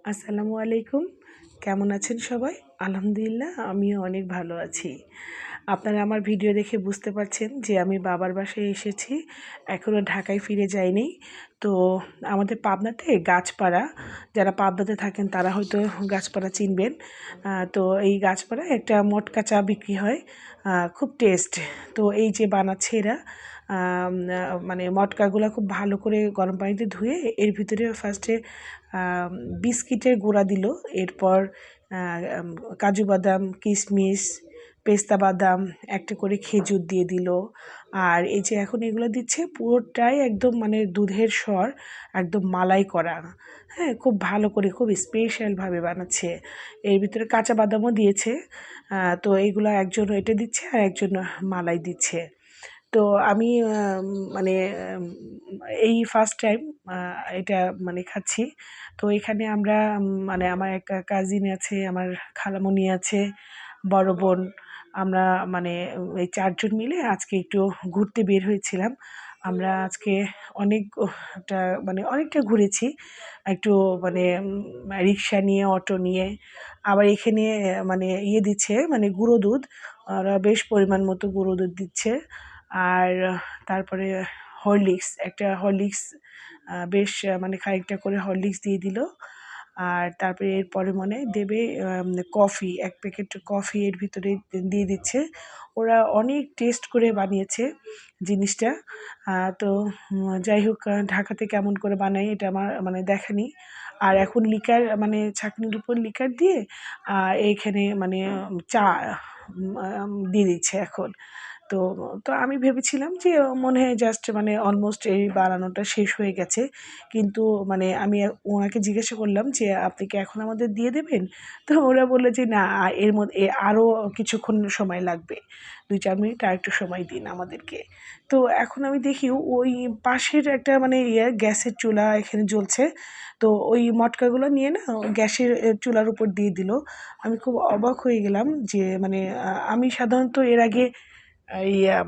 আসসালামু আলাইকুম। কেমন আছেন সবাই? আলহামদুলিল্লাহ আমিও অনেক ভালো আছি। আপনারা আমার ভিডিও দেখে বুঝতে পারছেন যে আমি বাবার বাসায় এসেছি। এখনও ঢাকায় ফিরে যাইনি। তো আমাদের পাবনাতে গাছপাড়া, যারা পাবনাতে থাকেন তারা হয়তো গাছপাড়া চিনবেন। তো এই গাছপাড়ায় একটা মটকা চা বিক্রি হয়। খুব টেস্ট। তো এই যে বানাচ্ছে এরা, মানে মটকাগুলো খুব ভালো করে গরম পানিতে ধুয়ে এর ভিতরে ফার্স্টে বিস্কিটের গুঁড়া দিল, এরপর কাজু বাদাম, কিশমিশ, পেস্তা বাদাম, একটা করে খেজুর দিয়ে দিল। আর এই যে এখন এগুলো দিচ্ছে পুরোটাই একদম মানে দুধের স্বর, একদম মালাই করা। হ্যাঁ, খুব ভালো করে খুব স্পেশালভাবে বানাচ্ছে। এর ভিতরে কাঁচা বাদামও দিয়েছে। তো এইগুলো একজন এটা দিচ্ছে আর একজন মালাই দিচ্ছে। তো আমি মানে এই ফার্স্ট টাইম এটা মানে খাচ্ছি। তো এখানে আমরা মানে আমার এক কাজিন আছে, আমার খালামণি আছে, বড় বোন। আমরা মানে এই ৪ জন মিলে আজকে একটু ঘুরতে বের হয়েছিলাম। আমরা আজকে অনেকটা মানে অনেকটা ঘুরেছি। একটু মানে রিক্সা নিয়ে, অটো নিয়ে। আবার এখানে মানে ইয়ে দিচ্ছে মানে গুঁড়ো দুধ। ওরা বেশ পরিমাণ মতো গুঁড়ো দুধ দিচ্ছে। আর তারপরে একটা হরলিক্স বেশ মানে খানিকটা করে হরলিক্স দিয়ে দিল। আর তারপরে এরপরে মনে হয় দেবে কফি, ১ প্যাকেট কফি এর ভিতরে দিয়ে দিচ্ছে। ওরা অনেক টেস্ট করে বানিয়েছে জিনিসটা। তো যাই হোক, ঢাকাতে কেমন করে বানায় এটা আমার মানে দেখা নেই। আর এখন লিকার মানে ছাঁকনির উপর লিকার দিয়ে এইখানে মানে চা দিয়ে দিচ্ছে এখন। তো তো আমি ভেবেছিলাম যে মনে হয় জাস্ট মানে অলমোস্ট এই বানানোটা শেষ হয়ে গেছে। কিন্তু মানে আমি ওনাকে জিজ্ঞাসা করলাম যে, "আপনি কি এখন আমাদের দিয়ে দেবেন?" তো ওরা বলল যে, "না, এর মধ্যে আরও কিছুক্ষণ সময় লাগবে। ২-৪ মিনিট আরেকটু সময় দিন আমাদেরকে।" তো এখন আমি দেখি ওই পাশের একটা মানে গ্যাসের চুলা এখানে জ্বলছে। তো ওই মটকাগুলো নিয়ে না গ্যাসের চুলার উপর দিয়ে দিল। আমি খুব অবাক হয়ে গেলাম যে মানে আমি সাধারণত এর আগে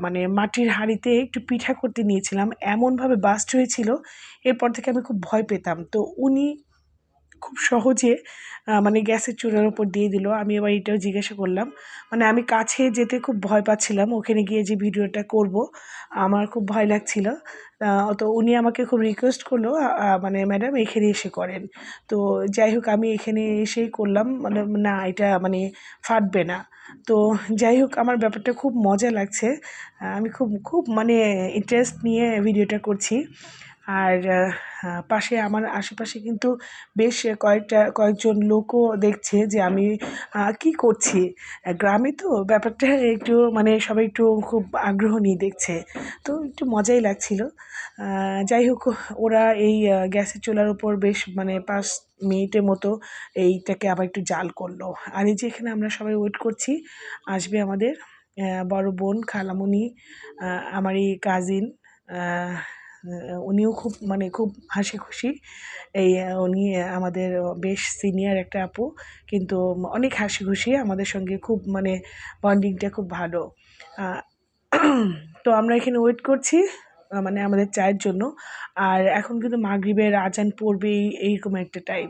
মানে মাটির হাঁড়িতে একটু পিঠা করতে নিয়েছিলাম। এমনভাবে বাস্ট হয়েছিল, এরপর থেকে আমি খুব ভয় পেতাম। তো উনি খুব সহজে মানে গ্যাসের চুলার উপর দিয়ে দিল। আমি এবার এটাও জিজ্ঞাসা করলাম। মানে আমি কাছে যেতে খুব ভয় পাচ্ছিলাম। ওখানে গিয়ে যে ভিডিওটা করব, আমার খুব ভয় লাগছিল। তো উনি আমাকে খুব রিকোয়েস্ট করলো মানে, "ম্যাডাম এখানে এসে করেন।" তো যাই হোক আমি এখানে এসেই করলাম। মানে না, এটা মানে ফাটবে না। তো যাই হোক আমার ব্যাপারটা খুব মজা লাগছে। আমি খুব, খুব মানে ইন্টারেস্ট নিয়ে ভিডিওটা করছি। আর পাশে আমার আশেপাশে কিন্তু বেশ কয়েকজন লোকও দেখছে যে আমি কি করছি। গ্রামে তো ব্যাপারটা একটু মানে সবাই একটু খুব আগ্রহ নিয়ে দেখছে। তো একটু মজাই লাগছিল। যাই হোক, ওরা এই গ্যাসের চুলার উপর বেশ মানে ৫ মিনিটের মতো এইটাকে আবার একটু জাল করলো। আর এই যে এখানে আমরা সবাই ওয়েট করছি, আসবে আমাদের বড় বোন, খালামণি, আমার এই কাজিন। উনিও খুব মানে খুব হাসি খুশি। উনি আমাদের বেশ সিনিয়র একটা আপু, কিন্তু অনেক হাসি খুশি আমাদের সঙ্গে, খুব মানে বন্ডিংটা খুব ভালো। আহ, তো আমরা এখানে ওয়েট করছি মানে আমাদের চায়ের জন্য। আর এখন কিন্তু মাগরিবের আজান পড়বে এইরকম একটা টাইম।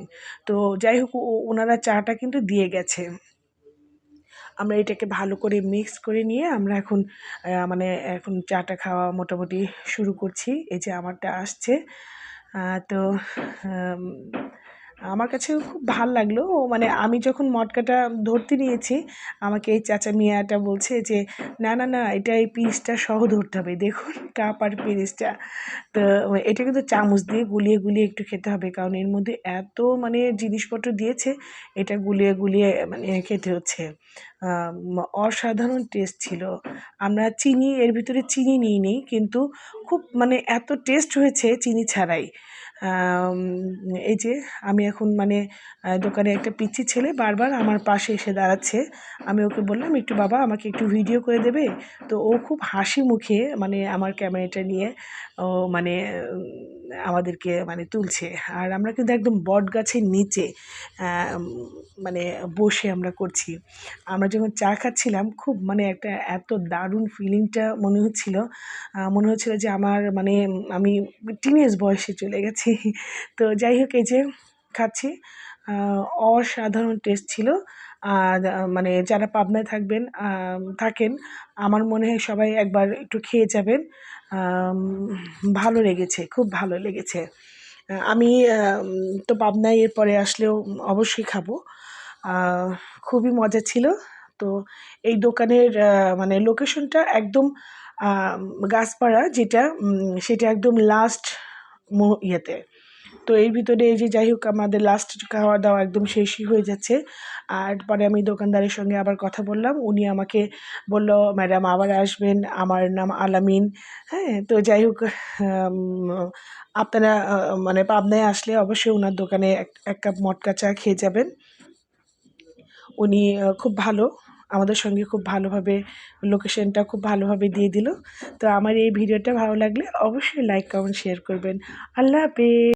তো যাই হোক, ওনারা চাটা কিন্তু দিয়ে গেছে। আমরা এটাকে ভালো করে মিক্স করে নিয়ে আমরা এখন মানে এখন চাটা খাওয়া মোটামুটি শুরু করছি। এই যে আমারটা আসছে। তো আম আমার কাছেও খুব ভাল লাগলো। মানে আমি যখন মটকাটা ধরতে নিয়েছি, আমাকে এই চাচা মিয়াটা বলছে যে, "না, না, না, এটা এই পিসটা সহ ধরতে হবে। দেখুন কাপ আর পিরিচটা।" তো এটা কিন্তু চামচ দিয়ে গুলিয়ে, গুলিয়ে একটু খেতে হবে। কারণ এর মধ্যে এত মানে জিনিসপত্র দিয়েছে, এটা গুলিয়ে, গুলিয়ে মানে খেতে হচ্ছে। অসাধারণ টেস্ট ছিল। আমরা চিনি এর ভিতরে চিনি নিইনি, কিন্তু খুব মানে এত টেস্ট হয়েছে চিনি ছাড়াই। আম এই যে আমি এখন মানে দোকানে একটা পিচ্চি ছেলে বারবার আমার পাশে এসে দাঁড়াচ্ছে। আমি ওকে বললাম, "একটু বাবা আমাকে একটু ভিডিও করে দেবে?" তো ও খুব হাসি মুখে মানে আমার ক্যামেরাটা নিয়ে ও মানে আমাদেরকে মানে তুলছে। আর আমরা কিন্তু একদম বটগাছের নিচে উম মানে বসে আমরা করছি। আমরা যখন চা খাচ্ছিলাম খুব মানে একটা এত দারুণ ফিলিংটা মনে হচ্ছিল। মনে হচ্ছিল যে আমার মানে আমি টিনেজ বয়সে চলে গেছি। তো যাই হোক, এই যে খাচ্ছি। অসাধারণ টেস্ট ছিল। আর মানে যারা পাবনায় থাকেন আমার মনে হয় সবাই একবার একটু খেয়ে যাবেন। ভালো লেগেছে, খুব ভালো লেগেছে। আমি তো পাবনায় এরপরে আসলেও অবশ্যই খাবো। খুবই মজা ছিল। তো এই দোকানের মানে লোকেশনটা একদম গাছপাড়া যেটা সেটা একদম লাস্ট ইয়েতে। তো এর ভিতরে এই যে যাই হোক আমাদের লাস্ট খাওয়া দাওয়া একদম শেষই হয়ে যাচ্ছে। আর পরে আমি দোকানদারের সঙ্গে আবার কথা বললাম। উনি আমাকে বলল, "ম্যাডাম আবার আসবেন। আমার নাম আলামিন।" হ্যাঁ? তো যাই হোক আম আপনারা মানে পাবনায় আসলে অবশ্যই উনার দোকানে এক কাপ মটকা চা খেয়ে যাবেন। উনি খুব ভালো। আমাদের সঙ্গে খুব ভালোভাবে লোকেশনটা খুব ভালোভাবে দিয়ে দিল। তো আমার এই ভিডিওটা ভালো লাগলে অবশ্যই লাইক, কমেন্ট, শেয়ার করবেন। আল্লাহ হাফেজ।